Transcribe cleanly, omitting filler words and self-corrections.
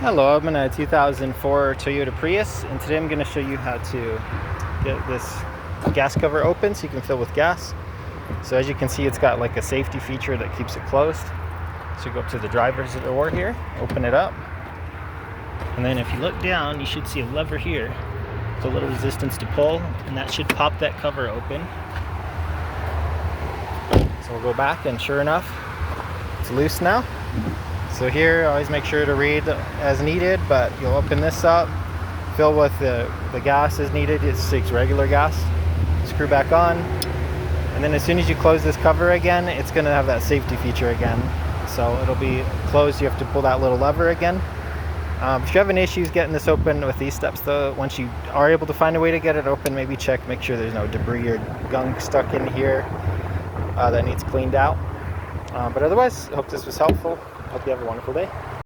Hello, I'm in a 2004 Toyota Prius, and today I'm going to show you how to get this gas cover open so you can fill with gas. So as you can see, it's got like a safety feature that keeps it closed. So you go up to the driver's door here, open it up, and then if you look down, you should see a lever here with a little resistance to pull, and that should pop that cover open. So we'll go back, and sure enough, it's loose now. So here, always make sure to read as needed, but you'll open this up, fill with the gas as needed. It takes regular gas. Screw back on, and then as soon as you close this cover again, it's going to have that safety feature again. So it'll be closed. You have to pull that little lever again. If you're having issues getting this open with these steps, though, once you are able to find a way to get it open, maybe make sure there's no debris or gunk stuck in here that needs cleaned out. But otherwise, I hope this was helpful. Hope you have a wonderful day.